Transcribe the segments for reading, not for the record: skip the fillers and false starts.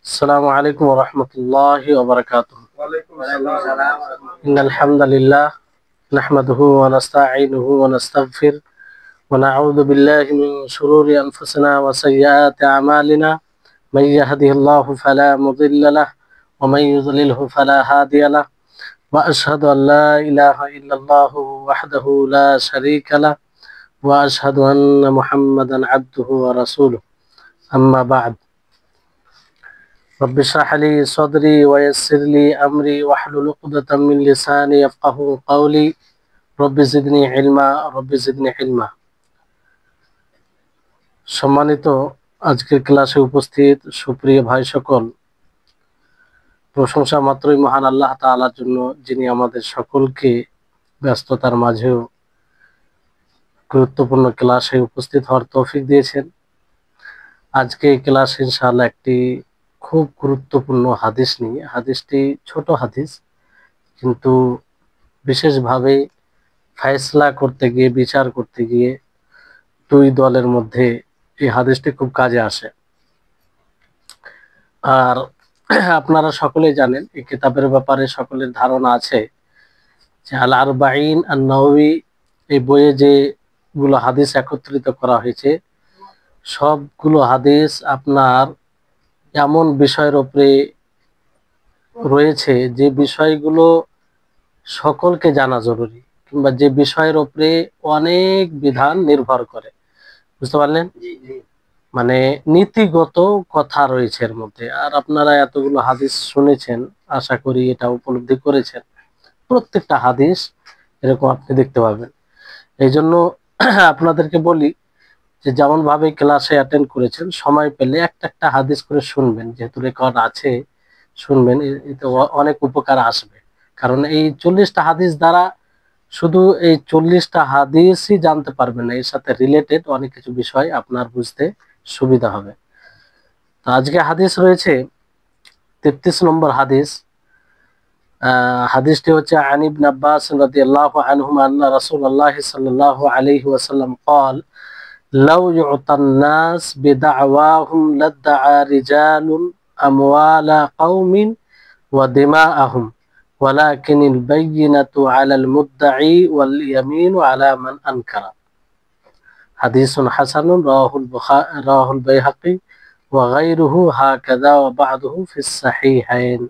আসসালামু আলাইকুম ওয়া রাহমাতুল্লাহি ওয়া বারাকাতুহু। ইন্নাল হামদালিল্লাহ নাহমাদুহু ওয়া নাস্তাঈনুহু ওয়া নাস্তাগফির ওয়া নাউযু বিল্লাহি মিন শুরুরি আনফুসিনা ওয়া সাইয়্যাতি আমালিনা মান ইয়াহদিহিল্লাহু ফালা মুদিল্লা লাহু ওয়া মান ইউদ্লিলহু ফালা হাদিয়া লাহু ওয়া আশহাদু আন লা ইলাহা ইল্লাল্লাহু ওয়াহদাহু লা শারীকা লাহু ওয়া আশহাদু আন্না মুহাম্মাদান আবদুহু ওয়া রাসূলুহু। আম্মা বা'দ। رب اشرح لي صدري ويسر لي أمري واحلل عقدة من لساني يفقهوا قولي رب زدني علما رب زدني علما। সম্মানিত আজকের ক্লাসে উপস্থিত সুপ্রিয় ভাই সকল, প্রশংসা মাত্রই মহান আল্লাহ তাআলার জন্য, যিনি আমাদের সকলকে ব্যস্ততার মাঝেও গুরুত্বপূর্ণ ক্লাসে উপস্থিত হওয়ার তৌফিক দিয়েছেন। আজকে এই ক্লাস ইনশাআল্লাহ একটি খুব গুরুত্বপূর্ণ হাদিস নিয়ে। হাদিসটি ছোট হাদিস, কিন্তু বিশেষভাবে ফয়সালা করতে গিয়ে, বিচার করতে গিয়ে দুই দলের মধ্যে এই হাদিসটি খুব কাজে আসে। আর আপনারা সকলেই জানেন, এই কিতাবের ব্যাপারে সকলের ধারণা আছে যে আল আরবাঈন আন-নওয়ী, এই বইয়ে যেগুলো হাদিস একত্রিত করা হয়েছে, সবগুলো হাদিস আপনার এমন বিষয়ের উপরে রয়েছে যে বিষয়গুলো সকলকে জানা জরুরি, কিংবা যে বিষয়ের উপরে অনেক বিধান নির্ভর করে। বুঝতে পারলেন? মানে নীতিগত কথা রয়েছে এর মধ্যে। আর আপনারা এতগুলো হাদিস শুনেছেন, আশা করি এটা উপলব্ধি করেছেন। প্রত্যেকটা হাদিস এরকম আপনি দেখতে পাবেন। এই জন্য আপনাদেরকে বলি যে যেমন ভাবে ক্লাসে অ্যাটেন্ড করেছেন, সময় পেলে একটা একটা হাদিস করে শুনবেন, যেহেতু রেকর্ড আছে, শুনবেন, এতে অনেক উপকার আসবে। কারণ এই 40টা হাদিস দ্বারা শুধু এই 40টা হাদিসই জানতে পারবেন না, এর সাথে রিলেটেড অনেক কিছু বিষয় আপনার বুঝতে সুবিধা হবে। তো আজকে হাদিস রয়েছে 33 নম্বর হাদিস। হাদিসটি হচ্ছে আন ইবনে আব্বাস রাদিয়াল্লাহু আনহুমা আন্না রাসূলুল্লাহ সাল্লাল্লাহু আলাইহি ওয়াসাল্লাম قال لو يعطى الناس بدعواهم لادعى رجال أموال قوم ودماءهم ولكن البينة على المدعي واليمين على من أنكر। حديث حسن رواه البيهقي وغيره هكذا وبعضه في الصحيحين।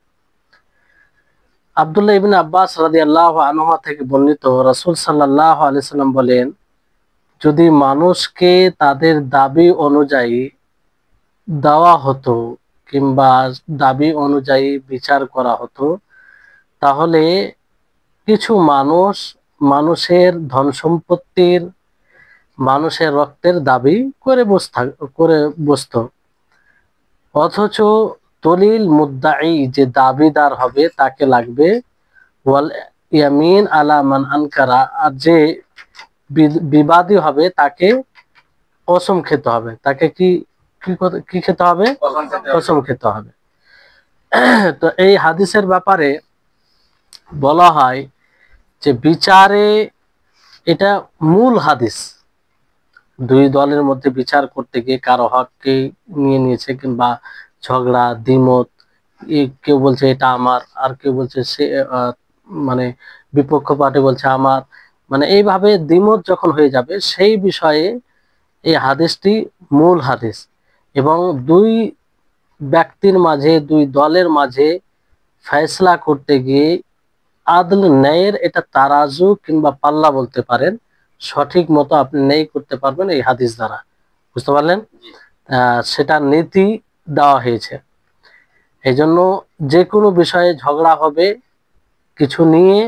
আব্দুল্লাহ ইবনে আব্বাস রাদিয়াল্লাহু আনহুমা থেকে বর্ণিত, রাসূল সাল্লাল্লাহু আলাইহি সাল্লাম বলেন, যদি মানুষকে তাদের দাবি অনুযায়ী দেওয়া হতো কিংবা দাবি অনুযায়ী বিচার করা হতো, তাহলে কিছু মানুষ মানুষের ধন সম্পত্তির, মানুষের রক্তের দাবি করে বসত, অথচ দলিল মুদ্দাই, যে দাবিদার হবে, তাকে লাগবে ওয়াল ইয়ামিন আলা মান আনকারা, আর যে বিবাদী হবে তাকে কসম খেতে হবে। তাকে কি খেতে হবে? কসম খেতে হবে। তো এই হাদিসের ব্যাপারে বলা হয় যে বিচারে এটা মূল হাদিস। দুই দলের মধ্যে বিচার করতে গিয়ে কারো হককে নিয়ে নিয়েছে, কিংবা ঝগড়া দ্বিমত, কেউ বলছে এটা আমার, আর কেউ বলছে সে, মানে বিপক্ষ পার্টি বলছে আমার, মানে এইভাবে দ্বিমত যখন হয়ে যাবে, সেই বিষয়ে এই হাদিসটি মূল হাদিস। এবং দুই ব্যক্তির মাঝে, দুই দলের মাঝে ফয়সালা করতে গিয়ে আদল, ন্যায়ের এটা তারাজু কিংবা পাল্লা বলতে পারেন, সঠিক মতো আপনি ন্যায় করতে পারবেন এই হাদিস দ্বারা। বুঝতে পারলেন? সেটা নীতি দেওয়া হয়েছে। এই জন্য যে কোনো বিষয়ে ঝগড়া হবে কিছু নিয়ে,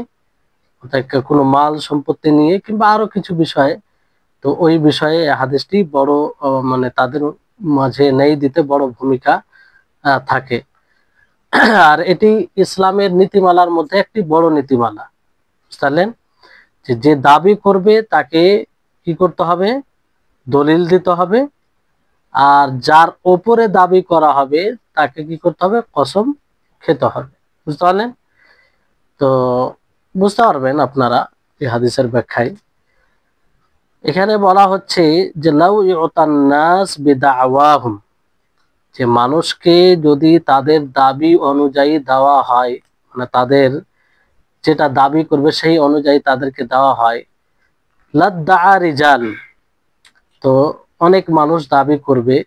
কোনো মাল সম্পত্তি নিয়ে, কিংবা আরো কিছু বিষয়ে, তো ওই বিষয়ে হাদিসটি বড়, মানে তাদের মাঝে ন্যায় দিতে বড় ভূমিকা থাকে। আর এটি ইসলামের নীতিমালার মধ্যে একটি বড় নীতিমালা। বুঝলেন? যে দাবি করবে তাকে কি করতে হবে? দলিল দিতে হবে। আর যার ওপরে দাবি করা হবে তাকে কি করতে হবে? কসম খেতে হবে। বুঝতে পারলেন? তো বুঝতে পারবেন আপনারা এই হাদিসের ব্যাখ্যায়। এখানে বলা হচ্ছে যে লাউ ইউতান নাস বিদাওয়াহুম, যে মানুষকে যদি তাদের দাবি অনুযায়ী দেওয়া হয়, মানে তাদের যেটা দাবি করবে সেই অনুযায়ী তাদেরকে দেওয়া হয়, লাদ্দাআ রিজাল, তো অনেক মানুষ দাবি করবে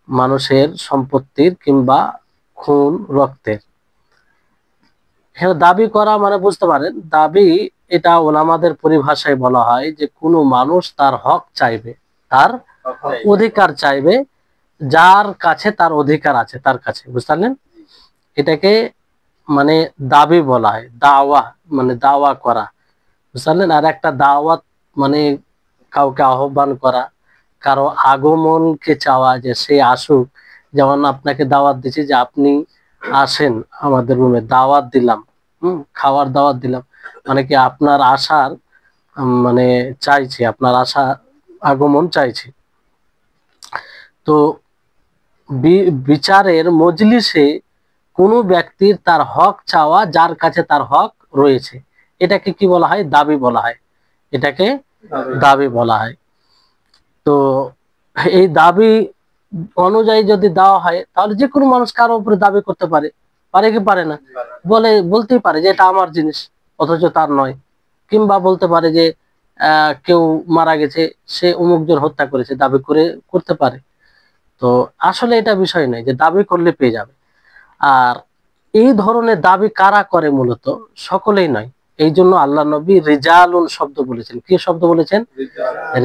মানুষের সম্পত্তির কিংবা খুন রক্তের। এখানে দাবি করা মানে বুঝতে পারেন, দাবি এটা ওলামাদের পরিভাষায় বলা হয় যে কোনো মানুষ তার হক চাইবে, তার অধিকার চাইবে, যার কাছে তার অধিকার আছে তার কাছে, বুঝতে পারলেন? এটাকে মানে দাবি বলা হয়, দাওয়া মানে দাওয়া করা, বুঝতে পারলেন? আর একটা দাওয়াত মানে কাউকে আহ্বান করা, কারো আগমনকে চাওয়া যে সে আসুক। যেমন আপনাকে দাওয়াত দিচ্ছি যে আপনি আসেন আমাদের রুমে, দাওয়াত দিলাম, খাওয়ার দাওয়াত দিলাম, মানে কি আপনার আসার মানে চাইছি, আপনার আসা আগমন চাইছি। তো বিচারের মজলিসে কোনো ব্যক্তির তার হক চাওয়া, যার কাছে তার হক রয়েছে, এটাকে কি বলা হয়? দাবি বলা হয়, এটাকে দাবি বলা হয়। তো এই দাবি অনুযায়ী যদি দেওয়া হয় তাহলে যে কোনো মানুষ কারো উপরে দাবি করতে পারে, পারে কি পারে না? বলতেই পারে যে এটা আমার জিনিস অথচ তার নয়, কিংবা বলতে পারে যে কেউ মারা গেছে, সে অমুক জন হত্যা করেছে, দাবি করতে পারে। তো আসলে এটা বিষয় নয় যে দাবি করলে পেয়ে যাবে। আর এই ধরনের দাবি কারা করে? মূলত সকলেই নয়। এই জন্য আল্লাহ নবী রিজালুন শব্দ বলেছেন। কি শব্দ বলেছেন?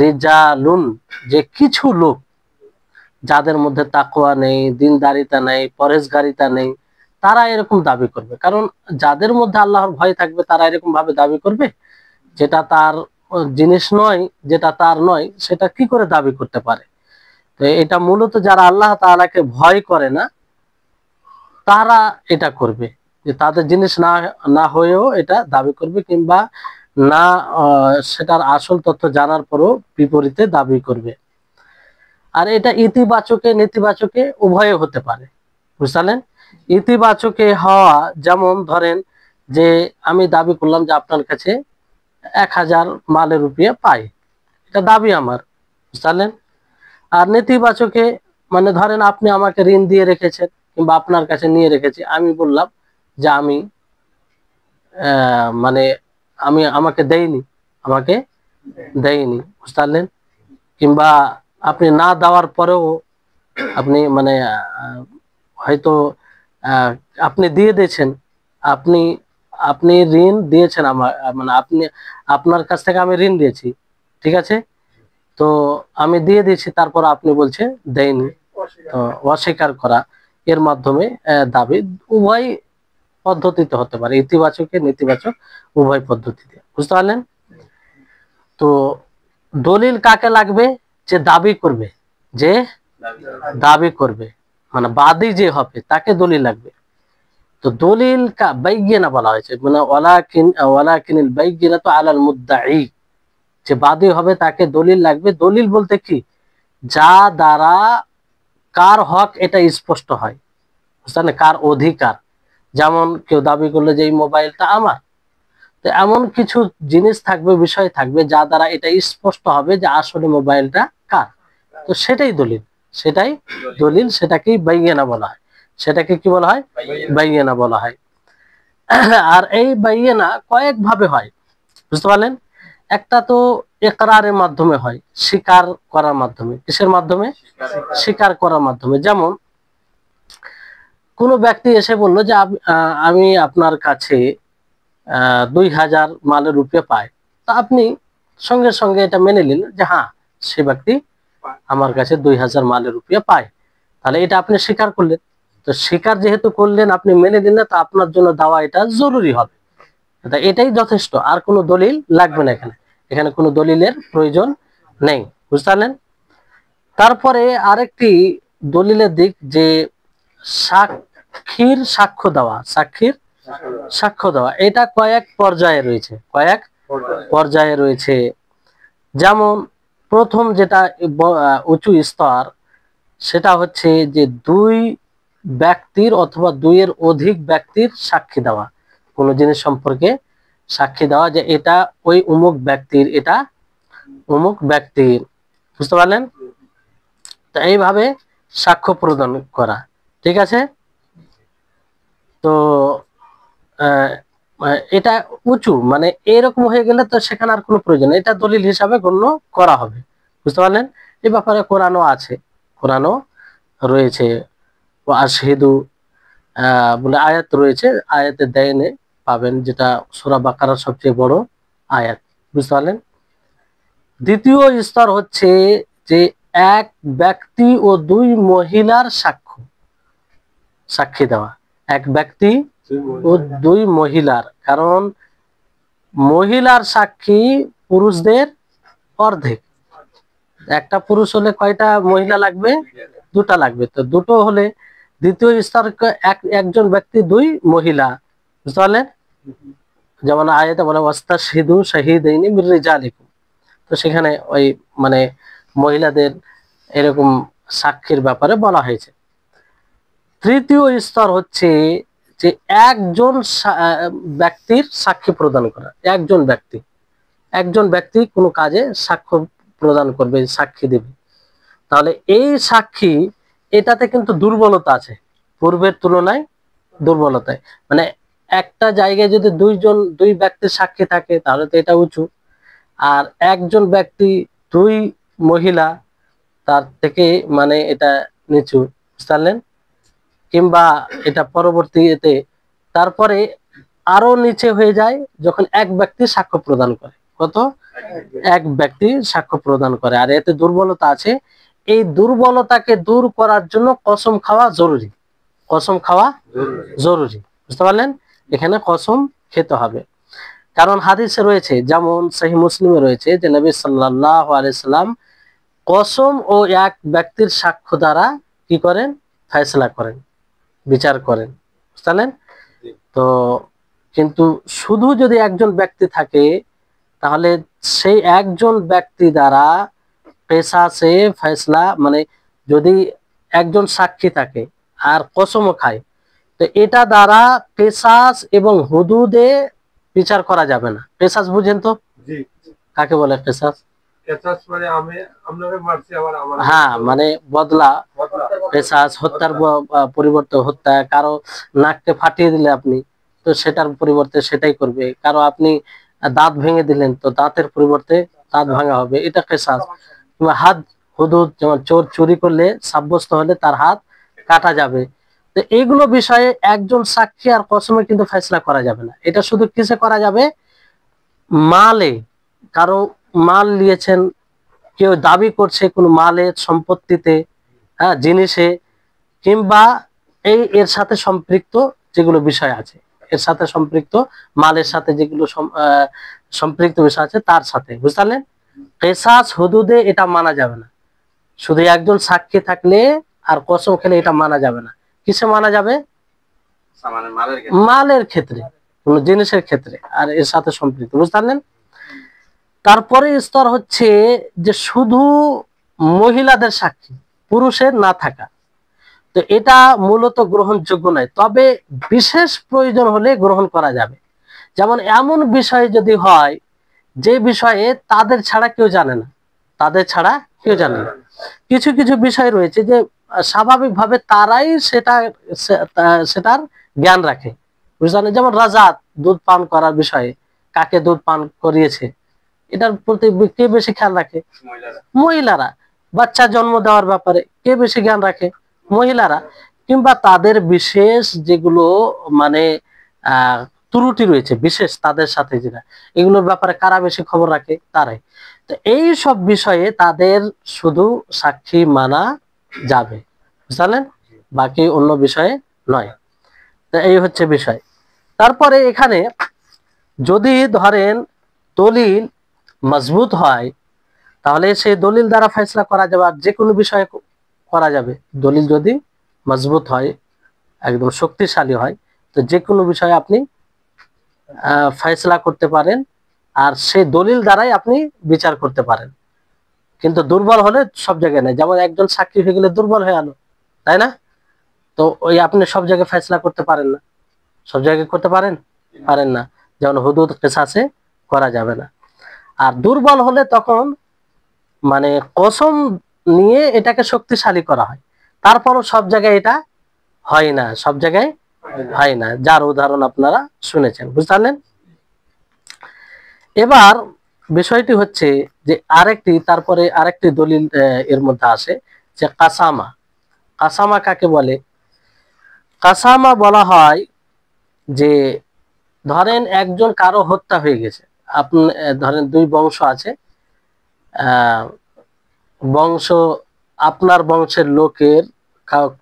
রিজালুন, যে কিছু লোক যাদের মধ্যে তাকওয়া নেই, দিনদারিতা নেই, পরহেজগারিতা নেই, তারা এরকম দাবি করবে। কারণ যাদের মধ্যে আল্লাহর ভয় থাকবে তারা এরকম ভাবে দাবি করবে, যেটা তার জিনিস নয়, যেটা তার নয়, সেটা কি করে দাবি করতে পারে? তো এটা মূলত যারা আল্লাহ তাআলাকে ভয় করে না তারা এটা করবে, যে তাদের জিনিস না না হয়েও এটা দাবি করবে, কিংবা না সেটার আসল তথ্য জানার পরও বিপরীতে দাবি করবে। আর এটা ইতিবাচকে নেতিবাচকে উভয়ে হতে পারে, বুঝলেন? ইতিবাচকে হওয়া যেমন ধরেন যে আমি দাবি করলাম যে আপনার কাছে 1000 মালের রুপিয়া পাই, এটা দাবি আমার, বুঝলেন? আর নেতিবাচকে মানে ধরেন আপনি আমাকে ঋণ দিয়ে রেখেছেন কিংবা আপনার কাছে নিয়ে রেখেছি, আমি বললাম যে আমি মানে আমাকে দেয়নি, আমাকে দেয়নি, বুঝতে পারলেন? কিংবা আপনি না দেওয়ার পরেও আপনি মানে হয়তো আপনি দিয়ে দিয়েছেন, আপনি আপনি ঋণ দিয়েছেন আমার, মানে আপনার কাছ থেকে আমি ঋণ দিয়েছি, ঠিক আছে, তো আমি দিয়ে দিয়েছি, তারপর আপনি বলছে দেয়নি, তো অস্বীকার করা, এর মাধ্যমে দাবি উভয় পদ্ধতিতে হতে পারে, ইতিবাচক নেতিবাচক উভয় পদ্ধতিতে, বুঝতে পারলেন? তো দলিল কাকে লাগবে? যে দাবি করবে, যে দাবি করবে, মানে বাদী যে হবে তাকে দলিল লাগবে। তো দলিল বাইয়িনা বলা হয়েছে, মানে ওয়ালাকিনিল বাইয়িনাতু আলাল মুদ্দাঈ, যে বাদী হবে তাকে দলিল লাগবে। দলিল বলতে কি? যা দ্বারা কার হক এটা স্পষ্ট হয়, বুঝলেন? কার অধিকার। যেমন কেউ দাবি করলে যে এই মোবাইলটা আমার, তো এমন কিছু জিনিস থাকবে, বিষয় থাকবে যা দ্বারা এটা স্পষ্ট হবে যে আসলে মোবাইলটা কার, তো সেটাই দলিল, সেটাই দলিল, সেটাকেই বাইয়িনা বলা হয়, সেটাকে কি বলা হয়? বাইয়িনা বলা হয়। আর এই বাইয়িনা কয়েক ভাবে হয়, বুঝতে পারলেন? একটা তো ইকরারের মাধ্যমে হয়, স্বীকার করার মাধ্যমে। কিসের মাধ্যমে? স্বীকার করার মাধ্যমে। যেমন কোনো ব্যক্তি এসে বললো যে আমি আপনার কাছে 2000 মালের রুপিয়া পায়, তা আপনি সঙ্গে সঙ্গে এটা মেনে নিলেন যে হ্যাঁ, সে ব্যক্তি আমার কাছে 2000 মালের রুপিয়া পায়, তাহলে এটা আপনি স্বীকার করলেন। তো স্বীকার যেহেতু করলেন, আপনি মেনে নিলেন, তা আপনার জন্য দেওয়া এটা জরুরি হবে, এটাই যথেষ্ট, আর কোনো দলিল লাগবে না। এখানে এখানে কোনো দলিলের প্রয়োজন নেই, বুঝতে পারলেন? তারপরে আরেকটি দলিলের দিক, যে সাক্ষীর সাক্ষ্য দেওয়া, সাক্ষীর সাক্ষ্য দেওয়া, এটা কয়েক পর্যায়ে রয়েছে, কয়েক পর্যায়ে রয়েছে। যেমন প্রথম যেটা উঁচু স্তর, সেটা হচ্ছে যে দুই ব্যক্তির অথবা দুইয়ের অধিক ব্যক্তির সাক্ষী দেওয়া, কোনো জিনিস সম্পর্কে সাক্ষী দেওয়া যে এটা ওই অমুক ব্যক্তির, এটা অমুক ব্যক্তির, বুঝতে পারলেন? তো এইভাবে সাক্ষ্য প্রদান করা। ঠিক আছে, তো এটা উঁচু মানে এরকম হয়ে গেলে তো সেখানে আর কোনো প্রয়োজন নেই, এটা দলিল হিসাবে গণ্য করা হবে। বুঝতে পারলেন? এই ব্যাপারে কোরআনও আছে, কোরআনও রয়েছে। ও আশহিদু বলে আয়াত রয়েছে, আয়াতের দায়নে পাবেন, যেটা সূরা বাকারার সবচেয়ে বড় আয়াত। বুঝতে পারলেন? দ্বিতীয় স্তর হচ্ছে যে এক ব্যক্তি ও দুই মহিলার সাক্ষী দেওয়া। এক ব্যক্তি ও দুই মহিলার, কারণ মহিলার সাক্ষী পুরুষদের অর্ধেক। একটা পুরুষ হলে কয়টা মহিলা লাগবে? দুটা লাগবে। তো দুটো হলে দ্বিতীয় স্তর একজন ব্যক্তি দুই মহিলা। বুঝতে পারলেন? যেমন আয়াতে বলে ওয়াস্তাশহিদু শাহিদাইনি মির রিজালিকুম, তো সেখানে ওই মানে মহিলাদের এরকম সাক্ষীর ব্যাপারে বলা হয়েছে। তৃতীয় স্তর হচ্ছে যে একজন ব্যক্তির সাক্ষী প্রদান করা। একজন ব্যক্তি কোনো কাজে সাক্ষ্য প্রদান করবে, সাক্ষী দেবে। তাহলে এই সাক্ষী, এটাতে কিন্তু দুর্বলতা আছে পূর্বের তুলনায়, দুর্বলতায় মানে একটা জায়গায় যদি দুই ব্যক্তির সাক্ষী থাকে তাহলে তো এটা উঁচু, আর একজন ব্যক্তি দুই মহিলা তার থেকে মানে এটা নিচু। বুঝতে পারলেন? কিংবা এটা পরবর্তীতে তারপরে আরো নিচে হয়ে যায় যখন এক ব্যক্তি সাক্ষ্য প্রদান করে। কত? এক ব্যক্তি সাক্ষ্য প্রদান করে। আর এতে দুর্বলতা আছে, এই দুর্বলতাকে দূর করার জন্য কসম খাওয়া জরুরি। কসম খাওয়া জরুরি। বুঝতে পারলেন? এখানে কসম খেতে হবে, কারণ হাদিসে রয়েছে, যেমন সহিহ মুসলিমে রয়েছে যে নবী সাল্লাল্লাহু আলাইহি সাল্লাম কসম ও এক ব্যক্তির সাক্ষ্য দ্বারা কি করেন? ফয়সালা করেন, বিচার করেন। বুঝলেন? তো কিন্তু শুধু যদি একজন ব্যক্তি থাকে তাহলে সেই একজন ব্যক্তি দ্বারা কিসাসে ফয়সালা, মানে যদি একজন সাক্ষী থাকে আর কসমও খায়, তো এটা দ্বারা কিসাস এবং হুদুদে বিচার করা যাবে না। কিসাস বুঝেন তো? কাকে বলে কিসাস? হ্যাঁ, মানে বদলা। কিসাস হত্যার পরিবর্তে হত্যা, কারো নাককে ফাটিয়ে দিলে আপনি, তো সেটার পরিবর্তে সেটাই করবে। কারো আপনি দাঁত ভেঙে দিলেন, তো দাঁতের পরিবর্তে দাঁত ভাঙা হবে, এটা কিসাস। কিংবা হাত হুদুদ, যেমন চোর চুরি করলে সাব্যস্ত হলে তার হাত কাটা যাবে। তো এইগুলো বিষয়ে একজন সাক্ষী আর কসমে কিন্তু ফয়সালা করা যাবে না। এটা শুধু কিসে করা যাবে? মালে, কারো মাল নিয়েছেন, কেউ দাবি করছে কোনো মালের সম্পত্তিতে, হ্যাঁ, জিনিসে, কিংবা এর সাথে সম্পৃক্ত যেগুলো বিষয় আছে, এর সাথে সম্পৃক্ত মালের সাথে যেগুলো সম্পৃক্ত বিষয় আছে তার সাথে। বুঝলেন? কিসাস হুদুদে এটা মানা যাবে না। শুধু একজন সাক্ষী থাকলে আর কসম খেলে এটা মানা যাবে না। কিসে মানা যাবে? মালের ক্ষেত্রে, কোনো জিনিসের ক্ষেত্রে আর এর সাথে সম্পৃক্ত। বুঝলেন? তারপরে স্তর হচ্ছে যে শুধু মহিলাদের সাক্ষী, পুরুষের না থাকা। তো এটা মূলত গ্রহণযোগ্য নয়, তবে বিশেষ প্রয়োজন হলে গ্রহণ করা যাবে। যেমন এমন বিষয় যদি হয় যে বিষয়ে তাদের ছাড়া কেউ জানে না, তাদের ছাড়া কেউ জানে না। কিছু কিছু বিষয় রয়েছে যে স্বাভাবিকভাবে তারাই সেটার জ্ঞান রাখে। বুঝলেন? যেমন রাজাত, দুধ পান করার বিষয়ে, কাকে দুধ পান করিয়েছে, এটার প্রতি কে বেশি খেয়াল রাখে? মহিলারা। বাচ্চা জন্ম দেওয়ার ব্যাপারে কে বেশি জ্ঞান রাখে? মহিলারা। কিংবা তাদের বিশেষ যেগুলো মানে ত্রুটি রয়েছে বিশেষ তাদের সাথে, যেটা এগুলোর ব্যাপারে কারা বেশি খবর রাখে? তারাই। তো এই সব বিষয়ে তাদের শুধু সাক্ষী মানা যাবে। বুঝলেন? বাকি অন্য বিষয়ে নয়। তো এই হচ্ছে বিষয়। তারপরে এখানে যদি ধরেন দলিল মজবুত হয় তাহলে সেই দলিল দ্বারা ফয়সালা করা যাবে, আর যে কোনো বিষয়ে করা যাবে। দলিল যদি মজবুত হয়, একদম শক্তিশালী হয়, তো যে কোনো বিষয়ে আপনি ফয়সালা করতে পারেন, আর সেই দলিল দ্বারাই আপনি বিচার করতে পারেন। কিন্তু দুর্বল হলে সব জায়গায় নেই, যেমন একজন সাক্ষী হয়ে গেলে দুর্বল হয়ে আলো, তাই না? তো ওই আপনি সব জায়গায় ফয়সালা করতে পারেন না, সব জায়গায় করতে পারেন না। যেমন হুদুদ কিসাসে করা যাবে না। আর দুর্বল হলে তখন মানে কসম নিয়ে এটাকে শক্তিশালী করা হয়, তারপরও সব জায়গায় এটা হয় না, সব জায়গায় হয় না, যার উদাহরণ আপনারা শুনেছেন, বুঝতে পারলেন। এবার বিষয়টি হচ্ছে যে তারপরে আরেকটি দলিল এর মধ্যে আসে যে কাসামা। কাসামা কাকে বলে? কাসামা বলা হয় যে ধরেন একজন কারো হত্যা হয়ে গেছে, আপনি ধরেন দুই বংশ আছে, আহ বংশ আপনার বংশের লোকের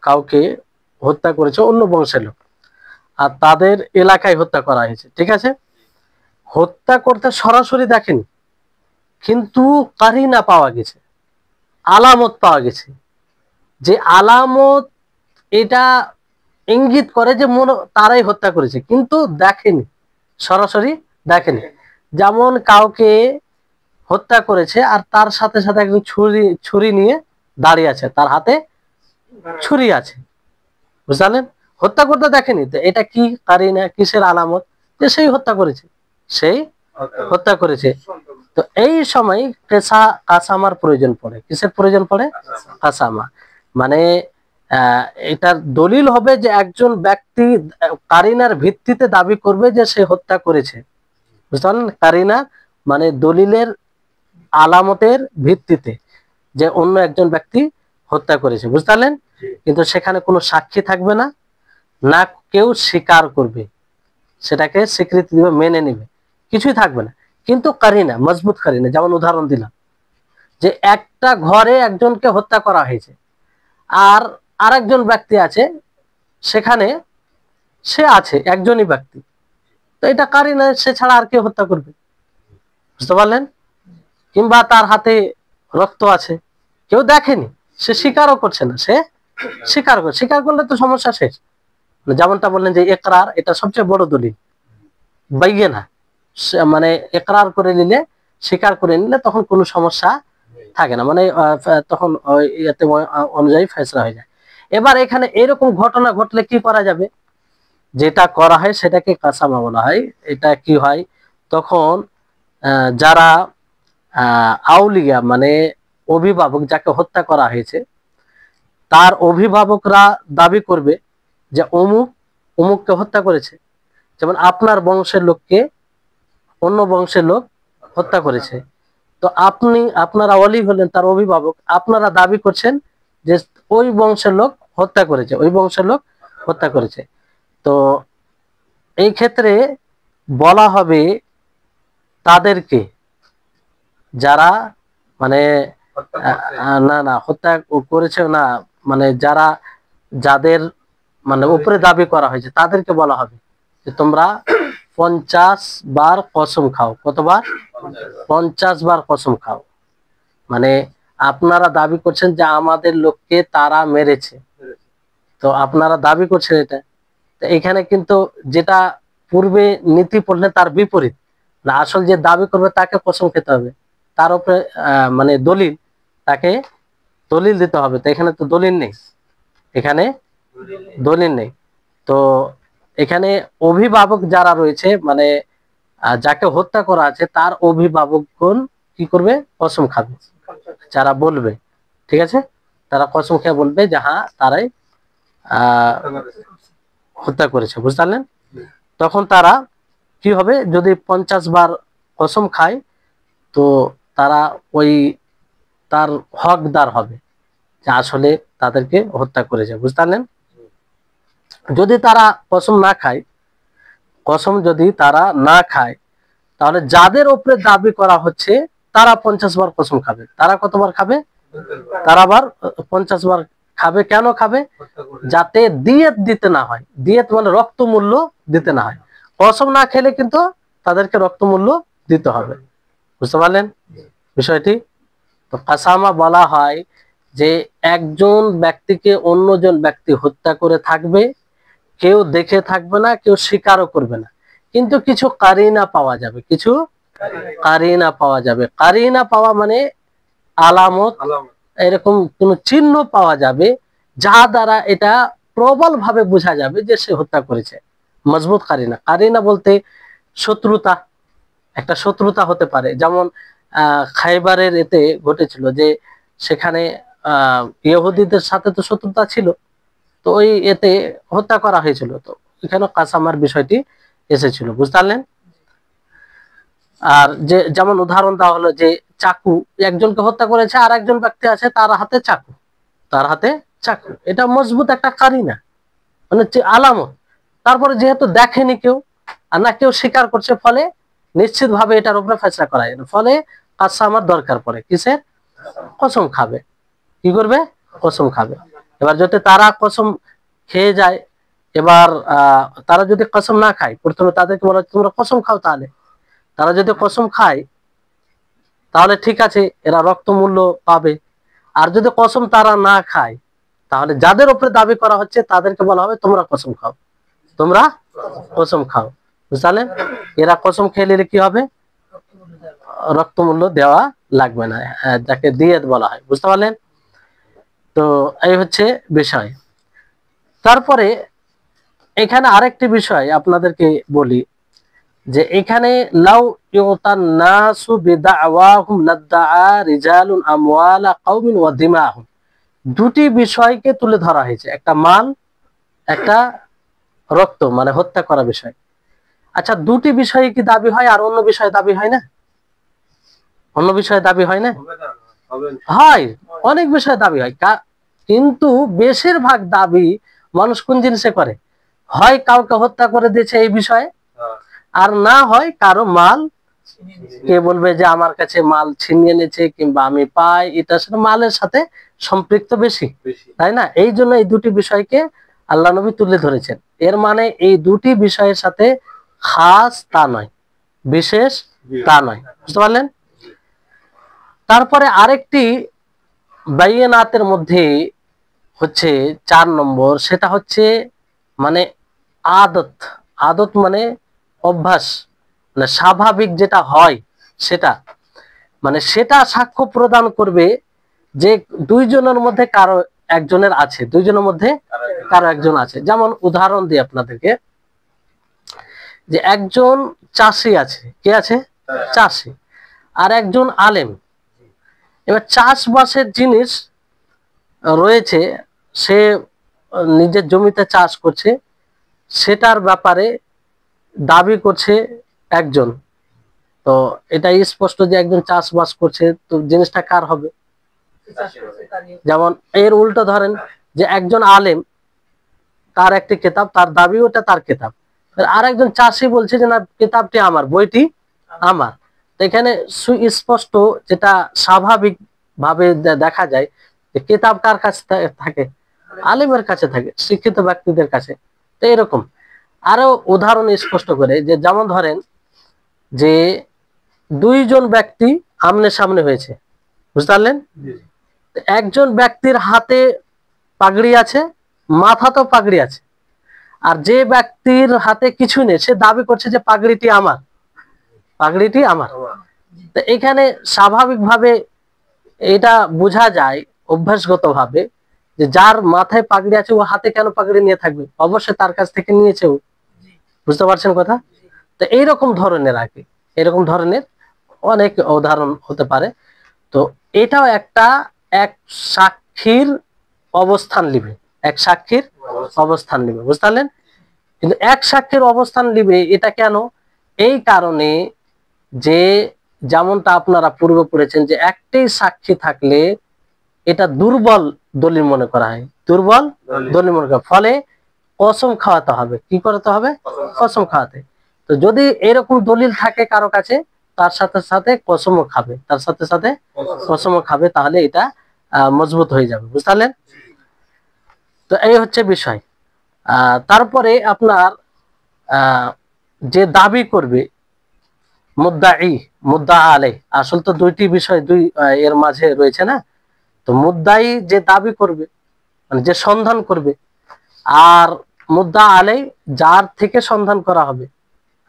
কাউকে হত্যা করেছে অন্য বংশের লোক, আর তাদের এলাকায় হত্যা করা হয়েছে, ঠিক আছে। হত্যা করতে সরাসরি দেখেনি, কিন্তু কারিনা পাওয়া গেছে, আলামত পাওয়া গেছে, যে আলামত এটা ইঙ্গিত করে যে তারাই হত্যা করেছে, কিন্তু দেখেনি, সরাসরি দেখেনি। যেমন কাউকে হত্যা করেছে আর তার সাথে সাথে একজন ছুরি নিয়ে দাঁড়িয়ে আছে, তার হাতে ছুরি আছে, বুঝলেন। হত্যা করতে দেখেনি, তো এটা কি কারিনা, কিসের আলামত? যে সেই হত্যা করেছে, সেই হত্যা করেছে। তো এই সময় কাসামার প্রয়োজন পড়ে। কিসের প্রয়োজন পড়ে? কাসামা। মানে এটার দলিল হবে যে একজন ব্যক্তি কারিনার ভিত্তিতে দাবি করবে যে সে হত্যা করেছে, বুঝতে পারলেন। কারিনা মানে দলিলের আলামতের ভিত্তিতে যে অন্য একজন ব্যক্তি হত্যা করেছে, বুঝতে পারলেন। কিন্তু সেখানে কোনো সাক্ষী থাকবে না, না কেউ স্বীকার করবে, সেটাকে স্বীকৃতি দিবে, মেনে নিবে, কিছুই থাকবে না। কিন্তু কারিনা, মজবুত কারিনা, যেমন উদাহরণ দিলাম যে একটা ঘরে একজনকে হত্যা করা হয়েছে, আর আরেকজন ব্যক্তি আছে সেখানে, সে আছে একজনই ব্যক্তি, তো এটা কারিনা, সে ছাড়া আর কেউ হত্যা করবে, বুঝতে পারলেন। কিংবা তার হাতে রক্ত আছে, কেউ দেখেনি, সে স্বীকারও করছে না, সে স্বীকার করলে তো সমস্যা শেষ। যেমনটা বললেন যে ইকরার, এটা সবচেয়ে বড় দলিল। বাইয়িনা মানে ইকরার করে নিলে, স্বীকার করে নিলে তখন কোনো সমস্যা থাকে না, মানে তখন এতে অনুযায়ী ফয়সালা হয়ে যায়। এবার এখানে এরকম ঘটনা ঘটলে কি করা যাবে? যেটা করা হয় সেটাকে কাসামা বলা হয়। এটা কি হয়, তখন যারা আউলিয়া মানে অভিভাবক, যাকে হত্যা করা হয়েছে, তার অভিভাবকরা দাবি করবে যে অমুককে হত্যা করেছে। যেমন আপনার বংশের লোককে অন্য বংশের লোক হত্যা করেছে, তো আপনারা ওলি হলেন তার অভিভাবক, আপনারা দাবি করছেন যে ওই বংশের লোক হত্যা করেছে, ওই বংশের লোক হত্যা করেছে। তো এই ক্ষেত্রে বলা হবে তাদেরকে, যারা মানে না না হত্যা করেছে না, মানে যাদের মানে উপরে দাবি করা হয়েছে, তাদেরকে বলা হবে যে তোমরা 50 বার কসম খাও। কতবার? 50 বার কসম খাও। মানে আপনারা দাবি করছেন যে আমাদের লোককে তারা মেরেছে, তো আপনারা দাবি করছেন এটা, তো এখানে কিন্তু যেটা পূর্বে নীতি পড়লে তার বিপরীত, আসল যে দাবি করবে তাকে কসম খেতে হবে, তার উপরে মানে তাকে দলিল দিতে হবে। তো এখানে তো দলিল নেই, এখানে দলিল নেই। তো এখানে অভিভাবক যারা রয়েছে, মানে যাকে হত্যা করা আছে তার অভিভাবকগণ কি করবে? কসম খাবে, যারা বলবে, ঠিক আছে, তারা কসম খেয়ে বলবে যে হ্যাঁ তারাই হত্যা করেছে, বুঝতে পারলেন। তখন তারা কি হবে, যদি 50 বার কসম খায়, তো তারা ওই তার হকদার হবে, যে আসলে তাদেরকে হত্যা করেছে, বুঝতে পারলেন। যদি তারা কসম না খায়, যদি তারা না খায়, তাহলে যাদের উপরে দাবি করা হচ্ছে তারা 50 বার কসম খাবে। তারা কতবার খাবে? তারা আবার 50 বার খাবে। কেন খাবে? যাতে দিয়েত দিতে না হয়। দিয়েত মানে রক্ত মূল্য দিতে না হয়। কসম না খেলে কিন্তু তাদেরকে রক্ত মূল্য দিতে হবে, বুঝতে পারলেন বিষয়টি। তো কাসামা বলা হয় যে একজন ব্যক্তিকে অন্যজন ব্যক্তি হত্যা করে থাকবে, কেউ দেখে থাকবে না, কেউ স্বীকারও করবে না, কিন্তু কিছু কারিনা পাওয়া যাবে, কিছু কারিনা পাওয়া যাবে। কারিনা পাওয়া মানে আলামত, এরকম কোন চিহ্ন পাওয়া যাবে যা দ্বারা এটা প্রবল ভাবে বোঝা যাবে যে সে হত্যা করেছে। মজবুত কারিনা। কারিনা বলতে শত্রুতা, একটা শত্রুতা হতে পারে। যেমন খাইবারের এতে ঘটেছিল যে সেখানে ইহুদিদের সাথে তো শত্রুতা ছিল, তো ওই এতে হত্যা করা হয়েছিল, তো এখানে কাসামার বিষয়টি এসেছিল, বুঝতে পারলেন। আর যে যেমন উদাহরণ দেওয়া হলো যে চাকু, একজনকে হত্যা করেছে আর একজন ব্যক্তি আছে তার হাতে চাকু, তার হাতে চাকু, এটা মজবুত একটা কারিনা, মানে আলামত। তারপরে যেহেতু দেখেনি কেউ আর না কেউ স্বীকার করছে, ফলে নিশ্চিত ভাবে এটার উপরে ফেসলা করা যায় না, ফলে কাসামার দরকার পড়ে কিসের? কসম খাবে। কি করবে? কসম খাবে। এবার যদি তারা কসম খেয়ে যায়, এবার তারা যদি কসম না খায়, প্রথমে তাদেরকে বলা তোমরা কসম খাও, তাহলে তারা যদি কসম খায় তাহলে ঠিক আছে, এরা রক্ত মূল্য পাবে। আর যদি কসম তারা না খায়, তাহলে যাদের উপরে দাবি করা হচ্ছে তাদেরকে বলা হবে তোমরা কসম খাও, তোমরা কসম খাও, বুঝলে। এরা কসম খেয়ে নিলে কি হবে? রক্ত মূল্য দেওয়া লাগবে না, যাকে দিয়েত বলা হয়, বুঝতে পারলেন। তো এই হচ্ছে বিষয়। তারপরে এখানে আরেকটি বিষয় আপনাদেরকে বলি, যে এখানে লাউ ইউতান নাসু বিদাওয়াহুম লাদ্দাআ রিজালুন আমওয়ালা কওমিন ওয়া দিমাহুম, দুটি বিষয়কে তুলে ধরা হয়েছে, একটা মাল, একটা রক্ত, মানে হত্যা করা বিষয়। আচ্ছা, দুটি বিষয়ে কি দাবি হয় আর অন্য বিষয়ে দাবি হয় না? অন্য বিষয়ে দাবি হয় না? হয়, অনেক বিষয়ে দাবি হয়, কিন্তু বেশিরভাগ দাবি মানুষ কোন জিনিসে করে? হয় কাউকে হত্যা করে দিয়েছে এই বিষয়ে, আর না হয় কারো মাল, কে বলবে যে আমার কাছে মাল ছিনিয়ে নিয়েছে, কিংবা আমি পাই, এটা সাথে মালের সাথে সম্পৃক্ত বেশি, তাই না? এই জন্য এই দুটি বিষয়কে আল্লাহ নবী তুলে ধরেছেন। এর মানে এই দুটি বিষয়ের সাথে খাস তা নয়, বিশেষ তা নয়, বুঝতে পারলেন। তারপরে আরেকটি বাইনাতের মধ্যে হচ্ছে 4 নম্বর, সেটা হচ্ছে মানে আদত। আদত মানে অভ্যাস, মানে স্বাভাবিক যেটা হয় সেটা, মানে সেটা সাক্ষ্য প্রদান করবে যে দুইজনের মধ্যে কারো একজনের আছে, দুইজনের মধ্যে কারো একজন আছে। যেমন উদাহরণ দিই আপনাদেরকে, যে একজন চাষি আছে, কে আছে? চাষি। আর একজন আলেম। এবার চাষবাসের জিনিস রয়েছে, সে নিজের জমিতে চাষ করছে, সেটার ব্যাপারে দাবি করছে একজন। তো এটা স্পষ্ট যে একজন চাষবাস করছে, তো জিনিসটা কার হবে? যেমন এর উল্টো ধরেন যে একজন আলেম, তার একটি কিতাব, তার দাবি ওটা তার কিতাব, আর একজন চাষি বলছে যে না, কিতাবটি আমার, বইটি আমার। তো এখানে সুস্পষ্ট, যেটা স্বাভাবিক ভাবে দেখা যায়, যে কিতাব কার কাছে থাকে? আলেমের কাছে থাকে, শিক্ষিত ব্যক্তিদের কাছে। তো এরকম আরো উদাহরণ স্পষ্ট করে, যে যেমন ধরেন যে দুইজন ব্যক্তি আমনে সামনে হয়েছে, বুঝতে পারলেন। একজন ব্যক্তির হাতে পাগড়ি আছে, মাথাতেও পাগড়ি আছে, আর যে ব্যক্তির হাতে কিছু নেই, সে দাবি করছে যে পাগড়িটি আমার, পাগড়িটি আমার। তো এখানে স্বাভাবিকভাবে এটা বোঝা যায় অভ্যাসগত ভাবে, যে যার মাথায় পাগড়ি আছে ও হাতে কেন পাগড়ি নিয়ে থাকবে? অবশ্যই তার কাছ থেকে নিয়েছে ও, বুঝতে পারছেন কথা। তো এইরকম ধরনের আর কি, এরকম ধরনের অনেক উদাহরণ হতে পারে। তো এটাও একটা, এক সাক্ষীর অবস্থান নিবে, এক সাক্ষীর অবস্থান নিবে, বুঝতে পারলেন। কিন্তু এক সাক্ষীর অবস্থান নিবে এটা কেন? এই কারণে যে যেমনটা আপনারা পূর্বে পড়েছেন, যে একটাই সাক্ষী থাকলে এটা দুর্বল দলিল মনে করা হয়, দুর্বল দলিল মনে করা, ফলে কসম খাওয়াতে হবে। কি করতে হবে? কসম খাওয়াতে। তো যদি এরকম দলিল থাকে কারো কাছে, তার সাথে সাথে কসমও খাবে, তার সাথে সাথে কসমও খাবে, তাহলে এটা মজবুত হয়ে যাবে, বুঝতে পারলেন। তো এই হচ্ছে বিষয়। তারপরে আপনার যে দাবি করবে, মুদ্দাই, মুদ্দা আলাই, আসল তো দুইটি বিষয়, দুই এর মাঝে রয়েছে না। তো মুদ্দাই যে দাবি করবে, মানে যে সন্ধান করবে, আর মুদ্দা আলাই যার থেকে সন্ধান করা হবে,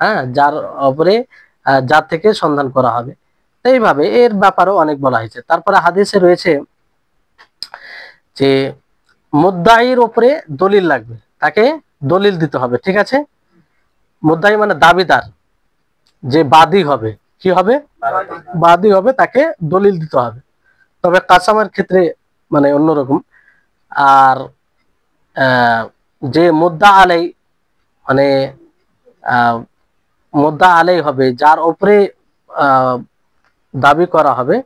হ্যাঁ, যার উপরে যার থেকে সন্ধান করা হবে। এইভাবে এর ব্যাপারেও অনেক বলা হয়েছে। তারপরে হাদিসে রয়েছে যে মুদ্দাইয়ের উপরে দলিল লাগবে, তাকে দলিল দিতে হবে, ঠিক আছে। মুদ্দাই মানে দাবিদার, যে বাদী হবে, কি হবে? বাদী হবে, তাকে দলিল দিতে হবে। তবে কাসামের ক্ষেত্রে মানে অন্যরকম। আর যে মুদ্দা আলাই, মানে মুদ্দা আলাই হবে, যার উপরে দাবি করা হবে,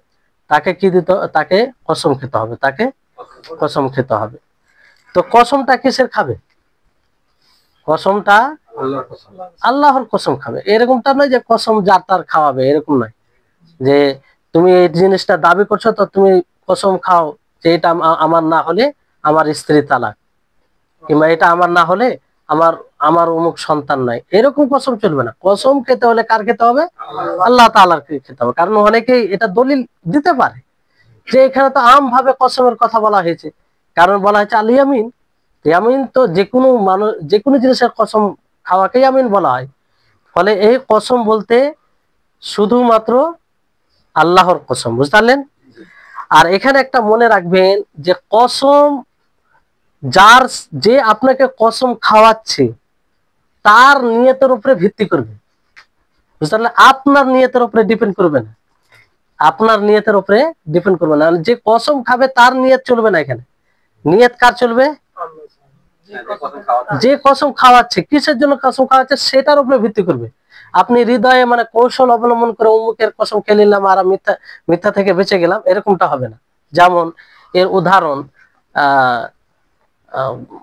তাকে কি দিতে, তাকে কসম খেতে হবে, তাকে কসম খেতে হবে। তো কসমটা কিসের খাবে? কসমটা আল্লাহর কসম খাবে। এরকমটা নয় যে কসম যার তার খাওয়াবে, এরকম নয় যে তুমি এই জিনিসটা দাবি করছো তো তুমি কসম খাও যে এটা আমার না হলে আমার স্ত্রী তালাক, কিংবা এটা আমার না হলে আমার আমার অমুক সন্তান নাই, এরকম কসম চলবে না। কসম খেতে হলে কার খেতে হবে? আল্লাহ তাআলার খেতে হবে। কারণ অনেকেই এটা দলিল দিতে পারে যে এখানে তো আম ভাবে কসমের কথা বলা হয়েছে, কারণ বলা হয়েছে আল ইয়ামিন। ইয়ামিন তো যে কোনো মানুষ, যে কোনো জিনিসের কসম খাওয়াকে ইয়ামিন বলা হয়। ফলে এই কসম বলতে শুধুমাত্র আল্লাহর কসম, বুঝতে পারলেন? আর এখানে একটা মনে রাখবেন যে কসম, যার যে আপনাকে কসম খাওয়াচ্ছে তার নিয়তের উপরে ভিত্তি করবে, বুঝতে পারলেন? আপনার নিয়তের উপরে ডিপেন্ড করবে না, আপনার নিয়তের উপরে ডিপেন্ড করবে না। যে কসম খাবে তার নিয়ত চলবে না, এখানে নিয়ত কার চলবে? যে কসম খাওয়াচ্ছে, কিসের জন্য কসম খাওয়াচ্ছে সেটার উপরে ভিত্তি করবে। আপনি হৃদয়ে মানে কৌশল অবলম্বন করে অমুকের কসম খেয়ে নিলাম আর মিথ্যা মিথ্যা থেকে বেঁচে গেলাম, এরকমটা হবে না। যেমন এর উদাহরণ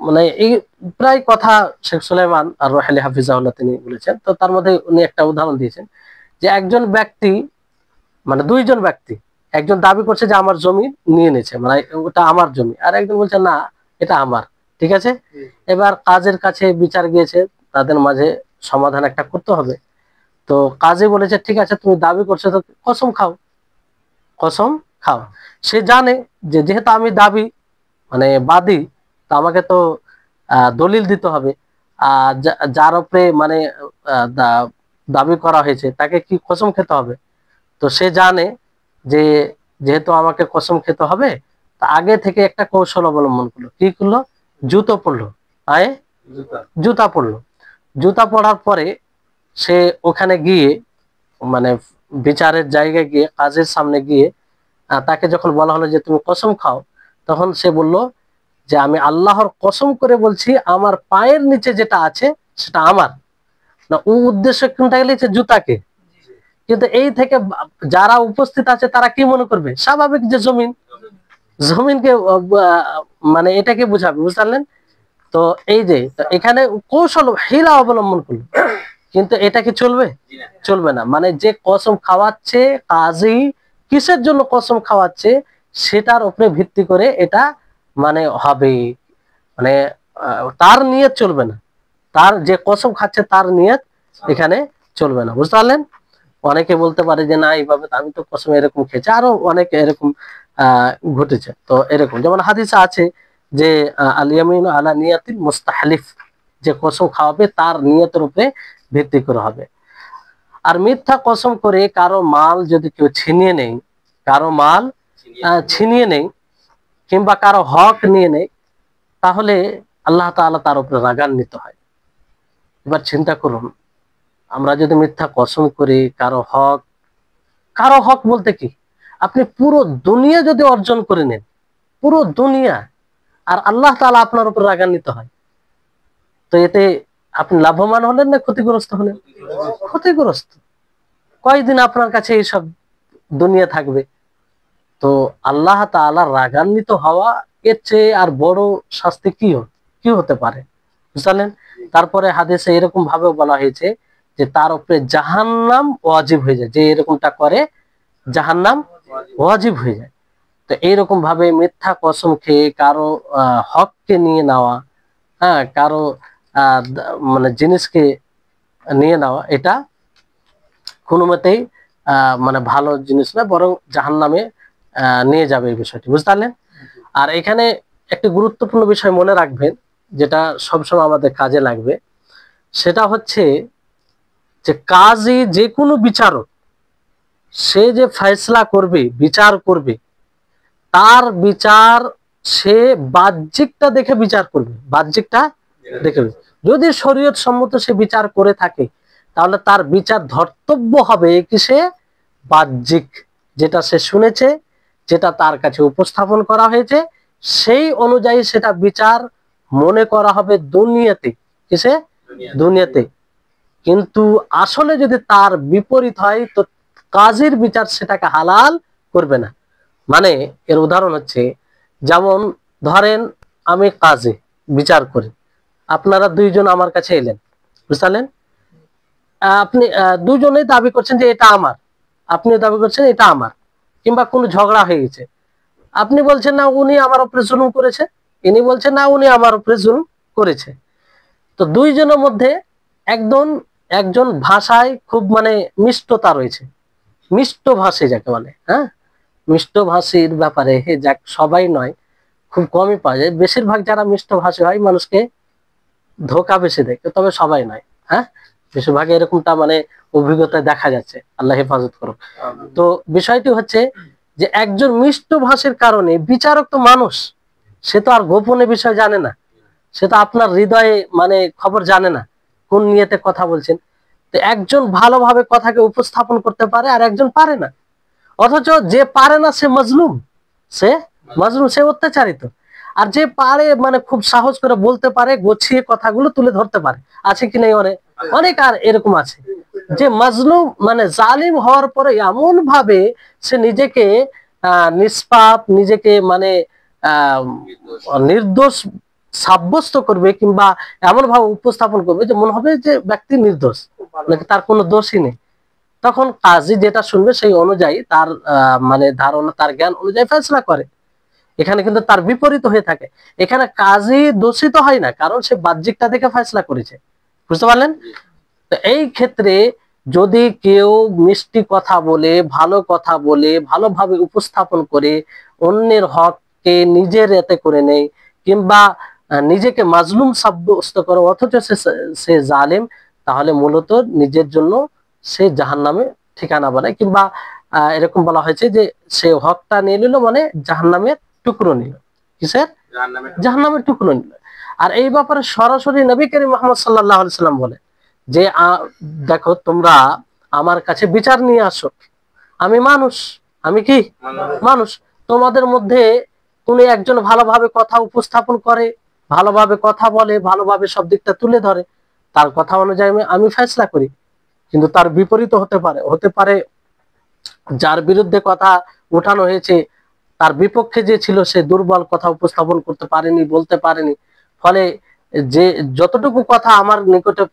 মানে এই প্রায় কথা শেখ সুলাইমান আর রুহাইলী হাফিজাহুল্লাহ তিনি বলেছেন। তো তার মধ্যে উনি একটা উদাহরণ দিয়েছেন যে একজন ব্যক্তি, মানে দুইজন ব্যক্তি, একজন দাবি করছে যে আমার জমি নিয়ে নিয়েছে, মানে ওটা আমার জমি, আর একজন বলছে না এটা আমার, ঠিক আছে। এবার কাজের কাছে বিচার গিয়েছে, তাদের মাঝে সমাধান একটা করতে হবে। তো কাজী বলেছে ঠিক আছে তুমি দাবি করছো তো কসম খাও, কসম খাও। সে জানে যে যেহেতু আমি দাবি মানে বাদী, তো আমাকে তো দলিল দিতে হবে। আর যার উপরে মানে দাবি করা হয়েছে তাকে কি কসম খেতে হবে। তো সে জানে যে যেহেতু আমাকে কসম খেতে হবে, তা আগে থেকে একটা কৌশল অবলম্বন করলো। কি করলো? জুতো পরলো, পায়ে জুতা পরলো। জুতা পরার পরে সে ওখানে গিয়ে মানে বিচারের জায়গায় গিয়ে, কাজের সামনে গিয়ে তাকে যখন বলা হলো যে তুমি কসম খাও, তখন সে বলল যে আমি আল্লাহর কসম করে বলছি আমার পায়ের নিচে যেটা আছে সেটা আমার না। ও উদ্দেশ্য কোনটা গেলে জুতাকে। কিন্তু এই থেকে যারা উপস্থিত আছে তারা কি মনে করবে? স্বাভাবিক যে জমিন, জমিনকে মানে এটাকে বুঝাবে, বুঝতে পারলেন? তো এই যে এখানে কৌশল হিলা অবলম্বন করলো, কিন্তু এটা কি চলবে? চলবে না। মানে যে কসম খাওয়াচ্ছে কাজী কিসের জন্য কসম খাওয়াচ্ছে সেটার উপরে ভিত্তি করে এটা মানে হবে, মানে তার নিয়ত চলবে না, তার যে কসম খাচ্ছে তার নিয়ত এখানে চলবে না, বুঝতে পারলেন? অনেকে বলতে পারে যে না এইভাবে আমি তো কসম এরকম খেয়েছি, আরো অনেক এরকম ঘটেছে। তো এরকম যেমন হাদিসে আছে যে আল ইয়ামিনু আলা নিয়াতিল মুস্তাহলিফ, যে কসম খাওয়াবে তার নিয়তের উপরে ভিত্তি করে হবে। আর মিথ্যা কসম করে কারো মাল যদি কেউ ছিনিয়ে নেই, কারো মাল ছিনিয়ে নেই কিংবা কারো হক নিয়ে নেই, তাহলে আল্লাহ তাআলা তার উপরে রাগান্বিত হয়। এবার চিন্তা করুন, আমরা যদি মিথ্যা কসম করি কারো হক, কারো হক বলতে কি আপনি পুরো দুনিয়া যদি অর্জন করে নেন, পুরো দুনিয়া, আর আল্লাহ তাআলা আপনার উপর রাগান্বিত হয়, তো এতে আপনি লাভবান হলেন না ক্ষতিগ্রস্ত হলেন? ক্ষতিগ্রস্ত। কয়দিন আপনার কাছে এইসব দুনিয়া থাকবে? তো আল্লাহ তাআলা রাগান্বিত হওয়া, এর চেয়ে আর বড় শাস্তি কি হতে পারে, বুঝলেন? তারপরে হাদিসে এরকম ভাবে বলা হয়েছে যে তার উপরে জাহান্নাম ওয়াজিব হয়ে যায়, যে এরকমটা করে জাহান্নাম ওয়াজিব হয়ে যায়। তো এইরকম ভাবে মিথ্যা কসম খেয়ে কারো হককে নিয়ে নেওয়া, হ্যাঁ, কারো মানে জিনিসকে নিয়ে নেওয়া, এটা কোনো মতেই মানে ভালো জিনিস না, বরং জাহান্নামে নিয়ে যাবে এই বিষয়টি, বুঝতে পারলেন? আর এখানে একটি গুরুত্বপূর্ণ বিষয় মনে রাখবেন, যেটা সবসময় আমাদের কাজে লাগবে, সেটা হচ্ছে যে কাজী যে কোনো বিচারক, সে যে ফয়সলা করবে, বিচার করবে, তার বিচার সে বাহ্যিকটা দেখে বিচার করবে, বাহ্যিকটা দেখে। যদি শরীয়ত সম্মত সে বিচার করে থাকে, তাহলে তার বিচার ধর্তব্য হবে কিসে? বাহ্যিক, যেটা সে শুনেছে, যেটা তার কাছে উপস্থাপন করা হয়েছে সেই অনুযায়ী সেটা বিচার মনে করা হবে দুনিয়াতে। কিসে? দুনিয়াতে। কিন্তু আসলে যদি তার বিপরীত হয় তো কাজীর বিচার সেটাকে হালাল করবে না। মানে এর উদাহরণ হচ্ছে, যেমন ধরেন আমি কাজী বিচার করি, আপনারা দুইজন আমার কাছে এলেন, বুঝলেন? আপনি দুজনেই দাবি করছেন যে এটা আমার, আপনি দাবি করছেন এটা আমার, কিংবা কোনো ঝগড়া হয়ে গেছে, আপনি বলছেন না উনি আমার উপরে জুলুম করেছে, ইনি বলছেন না উনি আমার উপরে জুলুম করেছে। তো দুইজনের মধ্যে একজন একজন ভাষায় খুব মানে মিষ্টতা রয়েছে, মিষ্ট ভাষী যাকে বলে, হ্যাঁ, মিষ্ট ভাষীর ব্যাপারে যাক সবাই নয়, খুব কমই পাওয়া যায়। বেশিরভাগ যারা মিষ্ট ভাষী হয় মানুষকে ধোকা বেশি দেয়, তবে সবাই নয়, হ্যাঁ, বেশিরভাগ এরকমটা মানে অভিজ্ঞতায় দেখা যাচ্ছে, আল্লাহ হেফাজত করুক। তো বিষয়টি হচ্ছে যে একজন মিষ্ট ভাষীর কারণে বিচারক তো মানুষ, সে তো আর গোপনে বিষয় জানে না, সে তো আপনার হৃদয়ে মানে খবর জানে না কোন নিয়েতে কথা বলছেন। তো একজন ভালোভাবে কথাকে উপস্থাপন করতে পারে আর একজন পারে না, অথচ যে পারে না সে মজলুম, সে মজলুম, সে অত্যাচারিত। আর যে পারে মানে খুব সাহস করে বলতে পারে, গোছিয়ে কথাগুলো তুলে ধরতে পারে, আছে কি নাই? অনেক অনেক আর এরকম আছে যে মজলুম মানে জালিম হওয়ার পরে এমন ভাবে সে নিজেকে নিষ্পাপ, নিজেকে মানে নির্দোষ সাব্যস্ত করবে, কিংবা এমন ভাবে উপস্থাপন করবে যে মনে হবে যে ব্যক্তি নির্দোষ, নাকি তার কোনো দোষই নেই। তখন কাজী যেটা শুনবে সেই অনুযায়ী তার মানে ধারণা, তার জ্ঞান অনুযায়ী ফেসলা করে। এখানে কিন্তু তার বিপরীত হয়ে থাকে। এখানে কাজী দোষিত হয় না, কারণ সে বাহ্যিকটা দেখে ফেসলা করেছে, বুঝতে পারলেন? তো এই ক্ষেত্রে যদি কেউ মিষ্টি কথা বলে, ভালো কথা বলে, ভালোভাবে উপস্থাপন করে অন্যের হককে নিজের এতে করে নেয়, কিংবা নিজেকে মাজলুম সাব্যস্ত করে, অথচ সে জালেম, তাহলে মূলত নিজের জন্য সে জাহান্নামে ঠিকানা বানায়। কিংবা এরকম বলা হয়েছে যে সে হকটা নিয়ে নিল মানে জাহান্নামের টুকরো নিল। কিসের? জাহান্নামের টুকরো নিল। আর এই ব্যাপারে সরাসরি নবী করিম মুহাম্মদ সাল্লাল্লাহু আলাইহি সাল্লাম বলে যে দেখো তোমরা আমার কাছে বিচার নিয়ে আসো, আমি মানুষ, আমি কি মানুষ, তোমাদের মধ্যে কোন একজন ভালোভাবে কথা উপস্থাপন করে, ভালোভাবে কথা বলে, ভালোভাবে সব দিকটা তুলে ধরে, তার কথা অনুযায়ী আমি ফেসলা করি। কিন্তু তার বিপরীত হতে পারে যার বিরুদ্ধে কথা উঠানো হয়েছে তার বিপক্ষে যে ছিল সে দুর্বল, কথা উপস্থাপন করতে পারেনি, বলতে পারেনি, ফলে যে যতটুকু কথা আমার নিকটে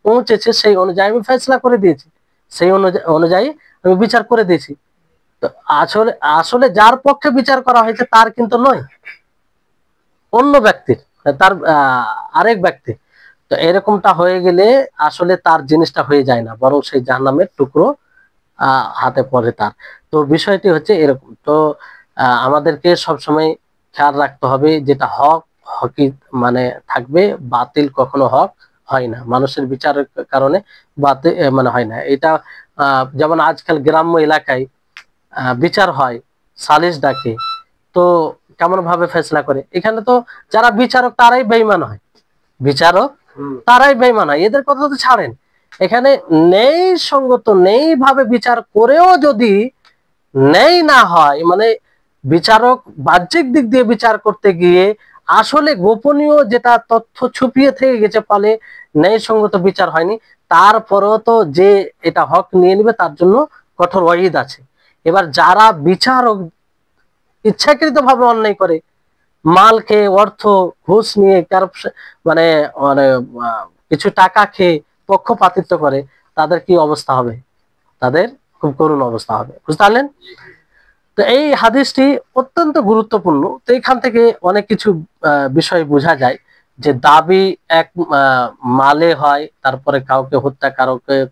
পৌঁছেছে সেই অনুযায়ী আমি ফেসলা করে দিয়েছি, সেই অনুযায়ী আমি বিচার করে দিয়েছি। তো আসলে আসলে যার পক্ষে বিচার করা হয়েছে তার কিন্তু নয়, অন্য ব্যক্তির, তার আরেক ব্যক্তি। তো এরকমটা হয়ে গেলে আসলে তার জিনিসটা হয়ে যায় না, বরং সেই জাহান্নামের টুকরো হাতে পড়ে তার। তো বিষয়টি হচ্ছে এরকম। তো আমাদেরকে সবসময় খেয়াল রাখতে হবে, যেটা হক হকই মানে থাকবে, বাতিল কখনো হক হয় না, মানুষের বিচারের কারণে বাতিল মানে হয় না। এটা যেমন আজকাল গ্রাম্য এলাকায় বিচার হয়, সালিশ ডাকে, তো কেমন ভাবে ফেসলা করে, এখানে তো যারা বিচারক তারাই বেঈমান হয়, বিচারক তারাই বেঈমান হয়, এদের কথা তো ছাড়েন। এখানে নেই সঙ্গত, নেই ভাবে বিচার করেও যদি নেই না হয়, মানে বিচারক বাহ্যিক দিক দিয়ে বিচার করতে গিয়ে আসলে গোপনীয় যেটা তথ্য ছুপিয়ে থেকে গেছে, ফলে ন্যায় সঙ্গত বিচার হয়নি, তারপরেও তো যে এটা হক নিয়ে নিবে তার জন্য কঠোর ওয়াইদ আছে। এবার যারা বিচারক ইচ্ছাকৃত ভাবে অন্যায় করে, মাল খেয়ে, অর্থ ঘুষ নিয়ে, মানে মানে কিছু টাকা খেয়ে পক্ষপাতিত্ব করে, তাদের কি অবস্থা হবে? তাদের খুব করুণ অবস্থা হবে, বুঝতে পারলেন? তো এই হাদিসটি অত্যন্ত গুরুত্বপূর্ণ। তো এখান থেকে অনেক কিছু বিষয় বোঝা যায় যে দাবি এক মালে হয়, তারপরে কাউকে হত্যা,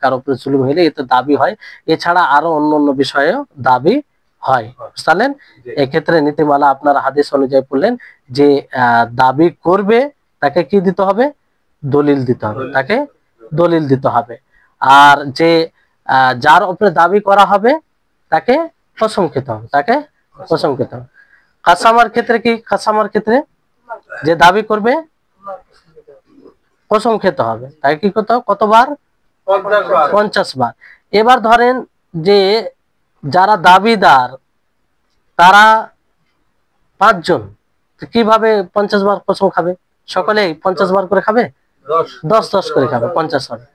কারো উপরে জুলুম হলে এতে দাবি হয়, এছাড়া আরো অন্য অন্য বিষয়েও দাবি হয়, বুঝলেন? এক্ষেত্রে নীতিমালা আপনার হাদিস অনুযায়ী বললেন যে দাবি করবে তাকে কি দিতে হবে? দলিল দিতে হবে, তাকে দলিল দিতে হবে। আর যে যার উপরে দাবি করা হবে তাকে কসম খেতে হবে, তাকে কসম খেতে হবে। কাসামার ক্ষেত্রে কি? কাসামার ক্ষেত্রে যে দাবি করবে কসম খেতে হবে, তাকে কি করতে হবে? কতবার? 50 বার। এবার ধরেন যে যারা দাবিদার তারা 5 জন, কিভাবে 50 বার কসম খাবে? সকলেই 50 বার করে খাবে? 10 করে খাবে, 50 হবে।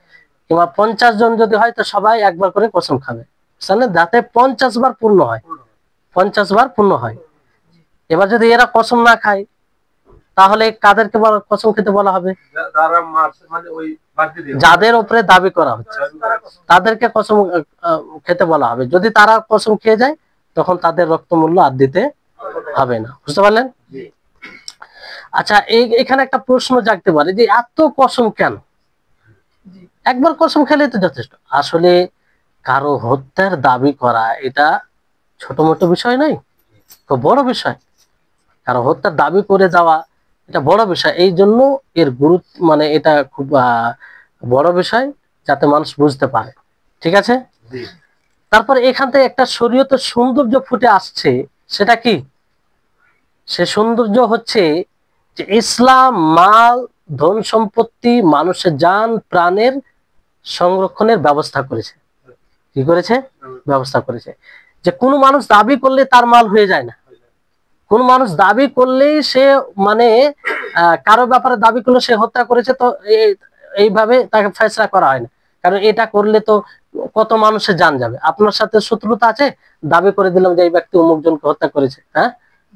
কিংবা 50 জন যদি হয় তো সবাই একবার করে কসম খাবে, বুঝলেন, যাতে 50 বার পূর্ণ হয়, 50 বার পূর্ণ হয়। এবার যদি এরা কসম না খায় তাহলে কাদেরকে কসম খেতে বলা হবে? যাদের উপরে দাবি করা হচ্ছে তাদেরকে কসম খেতে বলা হবে। যদি তারা কসম খেয়ে যায় তখন তাদের রক্তমূল্য আর দিতে হবে না, বুঝতে পারলেন? আচ্ছা, এখানে একটা প্রশ্ন জাগতে পারে যে এত কসম কেন? একবার কসম খেলে তো যথেষ্ট। আসলে কারো হত্যার দাবি করা এটা ছোট মোটো বিষয় নয়, তো বড় বিষয়। কারো হত্যার দাবি করে যাওয়া এটা বড় বিষয়, এই জন্য এর গুরুত্ব, মানে এটা খুব বড় বিষয়, যাতে মানুষ বুঝতে পারে। ঠিক আছে, তারপরে এখান থেকে একটা শরীয়তের সৌন্দর্য ফুটে আসছে, সেটা কি? সে সৌন্দর্য হচ্ছে যে ইসলাম মাল, ধন সম্পত্তি, মানুষের জান প্রাণের সংরক্ষণের ব্যবস্থা করেছে। কি করেছে? ব্যবস্থা করেছে। যে কোনো মানুষ দাবি করলে তার মাল হয়ে যায় না। কোন মানুষ দাবি করলেই সে, মানে কারো ব্যাপারে দাবি করলে সে হত্যা করেছে, তো এইভাবে তাকে ফয়সালা করা হয় না। কারণ এটা করলে তো কত মানুষের জান যাবে। আপনার সাথে শত্রুতা আছে, দাবি করে দিলাম যে এই ব্যক্তি অমুক জনকে হত্যা করেছে, হ্যাঁ,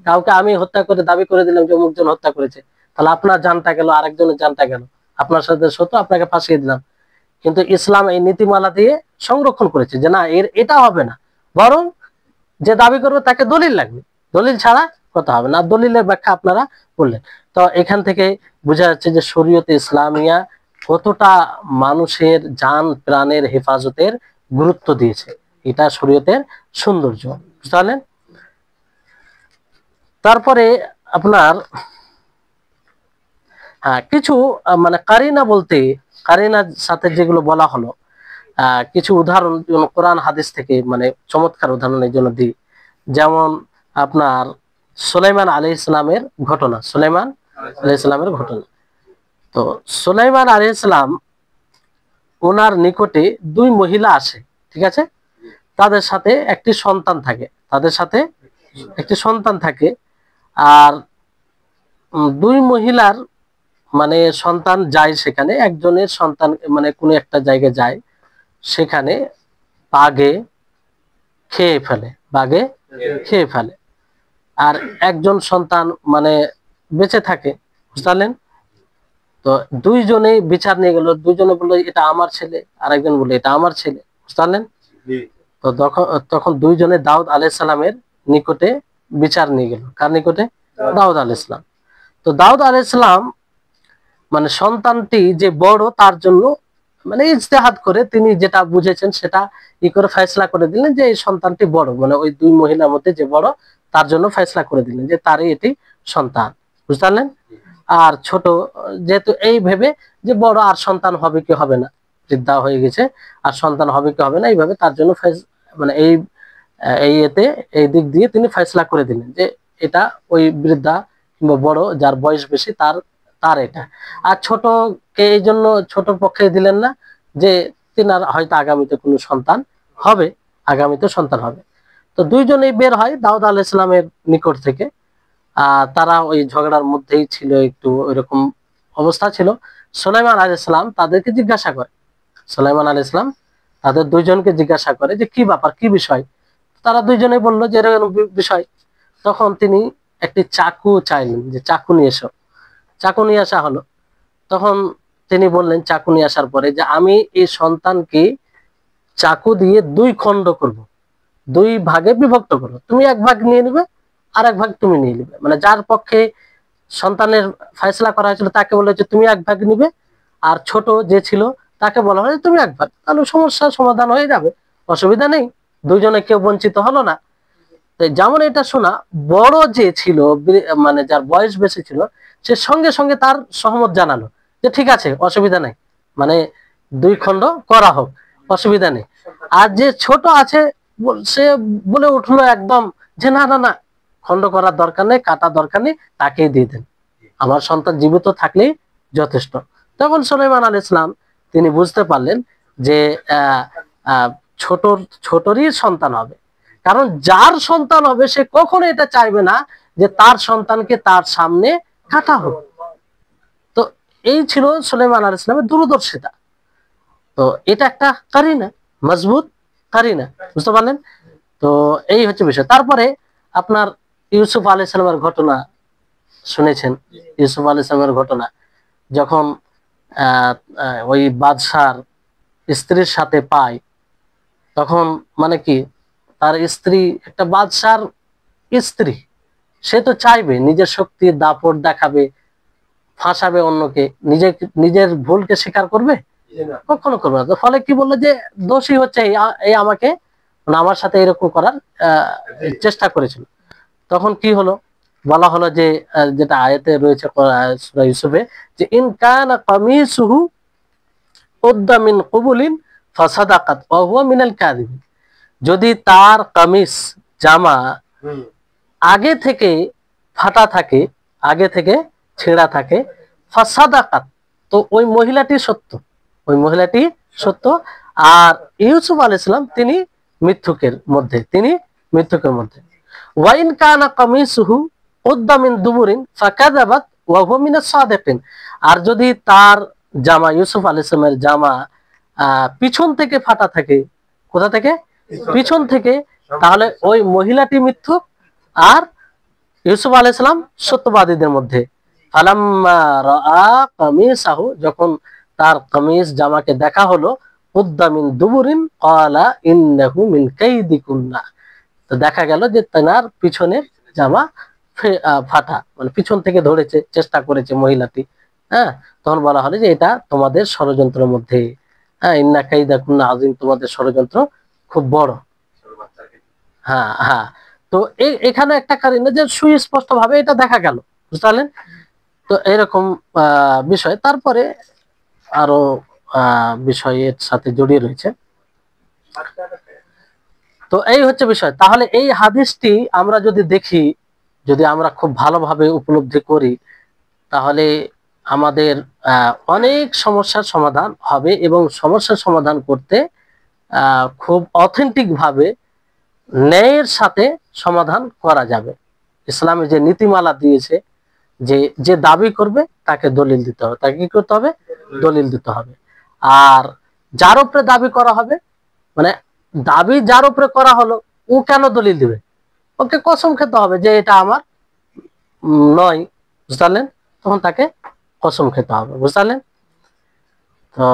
কাউকে আমি হত্যা করে দাবি করে দিলাম যে অমুক জন হত্যা করেছে, তাহলে আপনার জানটা গেল, আরেকজনের জানটা গেল, আপনার সাথে শত্রু, আপনাকে ফাঁসিয়ে দিলাম। কিন্তু ইসলাম এই নীতিমালা দিয়ে সংরক্ষণ করেছে যে না, এটা হবে না, বরং যে দাবি করবে তাকে দলিল লাগবে, দলিল ছাড়া কথা হবে না। দলিলের ব্যাখ্যা আপনারা বললেন। তো এখান থেকে বোঝা যাচ্ছে যে শরীয়তে ইসলামিয়া কতটা মানুষের জান প্রাণের হেফাজতের গুরুত্ব দিয়েছে, এটা শরীয়তের সৌন্দর্য, বুঝতে পারলেন? তারপরে আপনার কিছু মানে কারিনা বলতে, কারিনার সাথে যেগুলো বলা হলো, কিছু উদাহরণ কোরআন হাদিস থেকে, মানে চমৎকার উদাহরণের জন্য দিই। যেমন আপনার সুলাইমান আলাইহিস সালামের ঘটনা, সুলাইমান আলাইহিস সালামের ঘটনা। তো সুলাইমান আলাইহিস সালাম, ওনার নিকটে 2 মহিলা আসে, ঠিক আছে, তাদের সাথে একটি সন্তান থাকে, তাদের সাথে একটি সন্তান থাকে। আর 2 মহিলার মানে সন্তান যায় সেখানে, একজনের সন্তান মানে কোনো একটা জায়গায় যায়, সেখানে বাঘে খেয়ে ফেলে, বাঘে খেয়ে ফেলে। আর একজন সন্তান মানে বেঁচে থাকে, বুঝলেন? তো 2 জনেই বিচার নিয়ে গেল, 2 জনে বললো এটা আমার ছেলে, আরেকজন বললো এটা আমার ছেলে, বুঝলেন? তো তখন 2 জনে দাউদ আলাইহিস সালামের নিকটে বিচার নিয়ে গেল। কার নিকটে? দাউদ আলাইহিস সালাম। তো দাউদ আলাইহিস সালাম মানে সন্তানটি যে বড় তার জন্য মানে ইজতিহাদ করে তিনি যেটা বুঝেছেন সেটা করে ফয়সালা করে দিলেন যে এই সন্তানটি বড়, মানে ওই 2 মহিলার মধ্যে যে বড় তার জন্য ফয়সালা করে দিলেন যে তারই এটি সন্তান, বুঝলেন? আর ছোট যেহেতু এই ভেবে যে বড় আর সন্তান হবে কি হবে না, বৃদ্ধা হয়ে গেছে, আর সন্তান হবে কি হবে না, এইভাবে তার জন্য মানে এই দিক দিয়ে তিনি ফয়সালা করে দিলেন যে এটা ওই বৃদ্ধা কিংবা বড় যার বয়স বেশি তার তার এটা। আর ছোটকে এই জন্য ছোটর পক্ষে দিলেন না যে তিনার হয়তো আগামীতে কোনো সন্তান হবে, আগামীতে সন্তান হবে। তো 2 জনেই বের হয় দাউদ আলাইহিস সালামের নিকট থেকে। তারা ওই ঝগড়ার মধ্যেই ছিল, একটু ওইরকম অবস্থা ছিল। সুলাইমান আলাইহিস সালাম তাদেরকে জিজ্ঞাসা করে, সুলাইমান আলাইহিস সালাম তাদের 2 জনকে জিজ্ঞাসা করে যে কি ব্যাপার, কি বিষয়? তারা 2 জনেই বললো যে এরকম বিষয়। তখন তিনি একটি চাকু চাইলেন যে চাকু নিয়ে এসো, চাকু নিয়ে আসা হলো। তখন তিনি বললেন চাকু নিয়ে আসার পরে যে আমি এই সন্তানকে চাকু দিয়ে 2 খণ্ড করব, 2 ভাগে বিভক্ত করবো, তুমি 1 ভাগ নিয়ে নিবে আর 1 ভাগ তুমি নিয়ে নিবে। মানে যার পক্ষে সন্তানের ফয়সালা করা হয়েছিল তাকে বলা হয়েছে তুমি 1 ভাগ নিবে, আর ছোট যে ছিল তাকে বলা হয়েছে তুমি 1 ভাগ। তাহলে সমস্যার সমাধান হয়ে যাবে, অসুবিধা নেই, 2 জনে কেউ বঞ্চিত হলো না। যেমন এটা শোনা, বড় যে ছিল মানে যার বয়স বেশি ছিল সে সঙ্গে সঙ্গে তার সহমত জানালো যে ঠিক আছে, অসুবিধা নেই, মানে 2 খণ্ড করা হোক, অসুবিধা নেই। আর যে ছোট আছে সে বলে উঠলো একদম যে না না না, খণ্ড করার দরকার নেই, কাটার দরকার নেই, তাকেই দিয়ে দেন, আমার সন্তান জীবিত থাকলেই যথেষ্ট। তখন সুলাইমান আলাইহিস সালাম তিনি বুঝতে পারলেন যে ছোটরই সন্তান হবে, কারণ যার সন্তান হবে সে কখনো এটা চাইবে না যে তার সন্তানকে তার সামনে কাটা হোক। তো এই ছিল সুলাইমান আলাইহিস সালামের দূরদর্শিতা। তো এটা একটা কারিনা, মজবুত কারিনা, বুঝতে পারলেন? তো এই হচ্ছে বিষয়। তারপরে আপনার ইউসুফ আলাইহিস সালামের ঘটনা শুনেছেন। ইউসুফ আলাইহিস সালামের ঘটনা যখন ওই বাদশার স্ত্রীর সাথে পায়, তখন মানে কি, তার স্ত্রী একটা বাদশার স্ত্রী, সে তো চাইবে নিজের শক্তির দাপট দেখাবে, ফাঁসাবে অন্যকে, নিজের ভুলকে স্বীকার করবে? কখনো করবে না। তো ফলে কি বললো যে দোষী হচ্ছে এই আমাকে, মানে আমার সাথে এরকম করার চেষ্টা করেছিল। তখন কি হলো, বলা হলো যে যেটা আয়াতে রয়েছে সূরা ইউসুফে, যে ইন কানা কামিসুহু কুদ্দা মিন কুবুলিন ফাসাদাকাত ওয়া হুয়া মিনাল কাযিবিন, যদি তার কামিজ জামা আগে থেকে ফাটা থাকে, আগে থেকে ছেঁড়া থাকে, ফাসাদাকাত, তো ওই মহিলাটি সত্য, ওই মহিলাটি সত্য। আর ইউসুফ আলাইহিস সালাম তিনি মিথ্যুকের মধ্যে, তিনি মিথ্যুকের মধ্যে। ওয়াইন কানা কামিসুহু কুদ্দা মিন দুবুরিন ফাকাযাবাত ওয়া হুয়া মিনাস সাদিকিন, আর যদি তার জামা, ইউসুফ আলাইহিস সালামের জামা পিছন থেকে ফাটা থাকে, কোথা থেকে? পিছন থেকে, তাহলে ওই মহিলাটি মিথ্যুক আর ইউসুফ আলাইহিস সালাম সত্যবাদীদের মধ্যে। ফালাম্মা রাআ কামিসাহু, যখন তার কামিজ জামাকে দেখা হলো, কুদ্দা মিন দুবুরিন ক্বালা ইন্নাহু মিন কাইদিকুন্না, তো দেখা গেল যে তার পিছনের জামা ফাটা, মানে পিছন থেকে ধরেছে, চেষ্টা করেছে মহিলাটি। হ্যাঁ, তখন বলা হলো যে এটা তোমাদের ষড়যন্ত্রের মধ্যে, হ্যাঁ, ইন্না কাইদাকুন্না আযীম, তোমাদের ষড়যন্ত্র খুব বড়। হ্যাঁ হ্যাঁ, তো এখানে একটা কারণে যে সুস্পষ্ট ভাবে এটা দেখা গেল, বুঝতে পারলেন? তো এরকম বিষয়। তারপরে আরো বিষয়ের সাথে জড়িয়ে রয়েছে। তো এই হচ্ছে বিষয়। তাহলে এই হাদিসটি আমরা যদি দেখি, যদি আমরা খুব ভালোভাবে উপলব্ধি করি, তাহলে আমাদের অনেক সমস্যার সমাধান হবে, এবং সমস্যার সমাধান করতে খুব অথেন্টিক ভাবে ন্যায়ের সাথে সমাধান করা যাবে। ইসলামে যে নীতিমালা দিয়েছে, যে যে দাবি করবে তাকে দলিল দিতে হবে, তাকে কি করতে হবে? দলিল দিতে হবে। আর যার উপরে দাবি করা হবে, মানে দাবি যার উপরে করা হলো, ও কেন দলিল দিবে? ওকে কসম খেতে হবে যে এটা আমার নয়, বুঝলেন? তখন তাকে কসম খেতে হবে, বুঝলেন? তো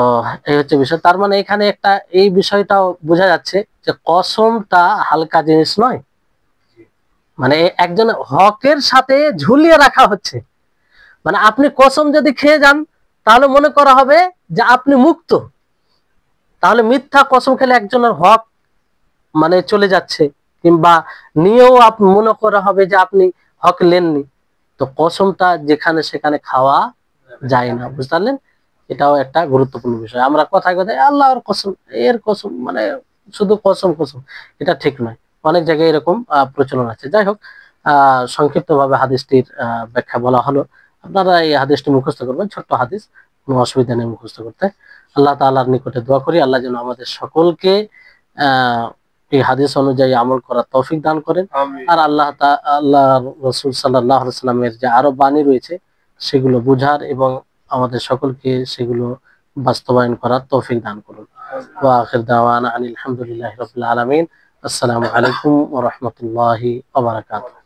এই হচ্ছে বিষয়। তার মানে এখানে একটা এই বিষয়টাও বোঝা যাচ্ছে যে কসমটা হালকা জিনিস নয়, মানে একজন হকের সাথে ঝুলিয়ে রাখা হচ্ছে। মানে আপনি কসম যদি খেয়ে যান, তাহলে মনে করা হবে যে আপনি মুক্ত, তাহলে মিথ্যা কসম খেলে একজনের হক মানে চলে যাচ্ছে, কিংবা নিয়েও মনে করা হবে যে আপনি হক নেননি। তো কসমটা যেখানে সেখানে খাওয়া যায় না, বুঝতে পারলেন? এটাও একটা গুরুত্বপূর্ণ বিষয়। আমরা কথায় কথায় আল্লাহর কসম, এর কসম, মানে শুধু কসম কসম, এটা ঠিক নয়। অনেক জায়গায় এরকম প্রচলন আছে। যাই হোক, সংক্ষিপ্ত ভাবে হাদিসটির ব্যাখ্যা বলা হলো। আপনারা এই হাদিসটি মুখস্থ করবেন, ছোট্ট হাদিস, কোনো অসুবিধা নেই মুখস্থ করতে। আল্লাহ তাআলার নিকটে দোয়া করি আল্লাহ যেন আমাদের সকলকে এই হাদিস অনুযায়ী আমল করার তৌফিক দান করেন। আর আল্লাহ রাসূল সাল্লাল্লাহু আলাইহি ওয়াসাল্লামের যে আরো বাণী রয়েছে সেগুলো বুঝার এবং আমাদের সকলকে সেগুলো বাস্তবায়ন করার তৌফিক দান করুন। ওয়া আখির দাওয়ানা আনিল হামদুলিল্লাহি রাব্বিল আলামিন। আসসালামু আলাইকুম ওয়া রাহমাতুল্লাহি ওয়া বারাকাতুহু।